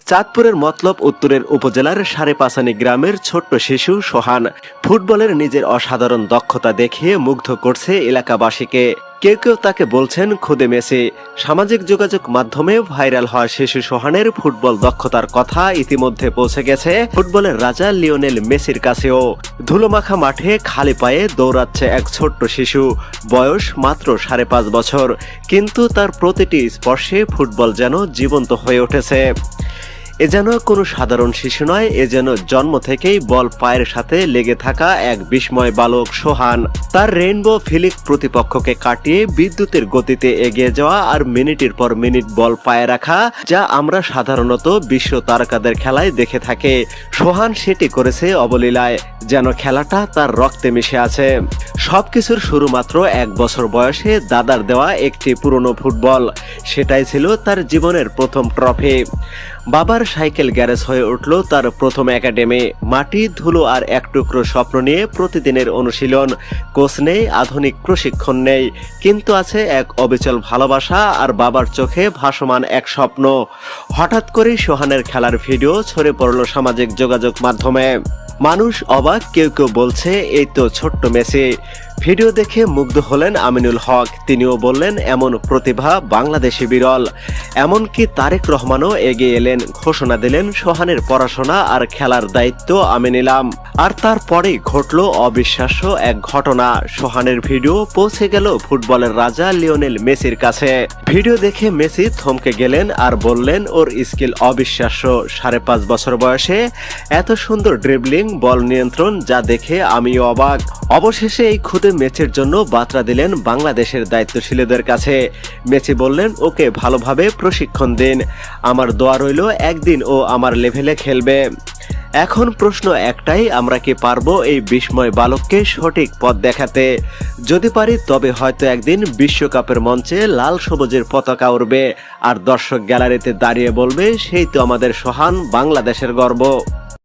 চাঁদপুরের মতলব উত্তরের উপজেলার সারেপাসানি গ্রামের ছোট্ট শিশু সোহান ফুটবলের নিজের অসাধারণ দক্ষতা দেখিয়ে মুগ্ধ করছে এলাকাবাসীকে। কেউ কেউ তাকে বলছেন খুদে মেসি। সামাজিক যোগাযোগ মাধ্যমে ভাইরাল হওয়া শিশু সোহানের ফুটবল দক্ষতার কথা ইতিমধ্যে পৌঁছে গেছে ফুটবলের রাজা লিওনেল মেসির কাছেও। ধুলোমাখা মাঠে খালি পায়ে দৌড়াচ্ছে এক ছোট্ট শিশু, বয়স মাত্র 5.5 বছর, কিন্তু তার প্রতিটি স্পর্শে ফুটবল যেন জীবন্ত হয়ে উঠেছে। এ যেন কোনো সাধারণ শিশু নয়, এ যেন জন্ম থেকেই বল পায়ের সাথে লেগে থাকা এক বিস্ময় বালক সোহান। তার রেইনবো ফিলিক প্রতিপক্ষকে কাটিয়ে বিদ্যুতের গতিতে এগিয়ে যাওয়া আর মিনিটের পর মিনিট বল পায়ে রাখা, যা আমরা সাধারণত বিশ্ব তারকাদের খেলায় দেখে থাকি, সোহান সেটি করেছে অবলীলায়, যেন খেলাটা তার রক্তে মিশে আছে। সবকিছুর শুরু মাত্র 1 বছর বয়সে দাদার দেওয়া একটি পুরনো ফুটবল। সেটাই ছিল তার জীবনের প্রথম ট্রফি। বাবার সাইকেল গ্যারেজ হয়ে উঠল তার প্রথম একাডেমি। মাটি, ধুলো আর এক টুকরো স্বপ্ন নিয়ে প্রতিদিনের অনুশীলন। কোচ নেই, আধুনিক প্রশিক্ষণ নেই, কিন্তু আছে এক অবিচল ভালোবাসা আর বাবার চোখে ভাসমান এক স্বপ্ন। হঠাৎ করেই সোহানের খেলার ভিডিও ছড়ে পড়ল সামাজিক যোগাযোগ মাধ্যমে। মানুষ অবাক, কেউ কেউ বলছে এই তো ছোট্ট মেসি। ভিডিও দেখে মুগ্ধ হলেন আমিনুল হক। তিনিও বললেন এমন প্রতিভা বাংলাদেশে বিরল। এমনকি তারেক রহমানও এগিয়ে এলেন, ঘোষণা দিলেন সোহানের পড়াশোনা আর খেলার দায়িত্ব আমি নিলাম। আর তারপরেই ঘটল অবিশ্বাস্য এক ঘটনা। সোহানের ভিডিও পৌঁছে গেল ফুটবলের রাজা লিওনেল মেসির কাছে। ভিডিও দেখে মেসি থমকে গেলেন আর বললেন ওর স্কিল অবিশ্বাস্য। 5.5 বছর বয়সে এত সুন্দর ড্রিবলিং, বল নিয়ন্ত্রণ, যা দেখে আমিও অবাক। অবশেষে এই খুদে ম্যাচের জন্য বার্তা দিলেন বাংলাদেশের দায়িত্বশীলদের কাছে। মেসি বললেন ওকে ভালোভাবে প্রশিক্ষণ দিন, আমার দোয়া রইল একদিন ও আমার লেভেলে খেলবে। এখন প্রশ্ন একটাই, আমরা কি পারবো এই বিস্ময় বালককে সঠিক পথ দেখাতে? যদি পারি তবে হয়তো একদিন বিশ্বকাপের মঞ্চে লাল সবুজের পতাকা উড়বে আর দর্শক গ্যালারিতে দাঁড়িয়ে বলবে সেই তো আমাদের সোহান, বাংলাদেশের গর্ব।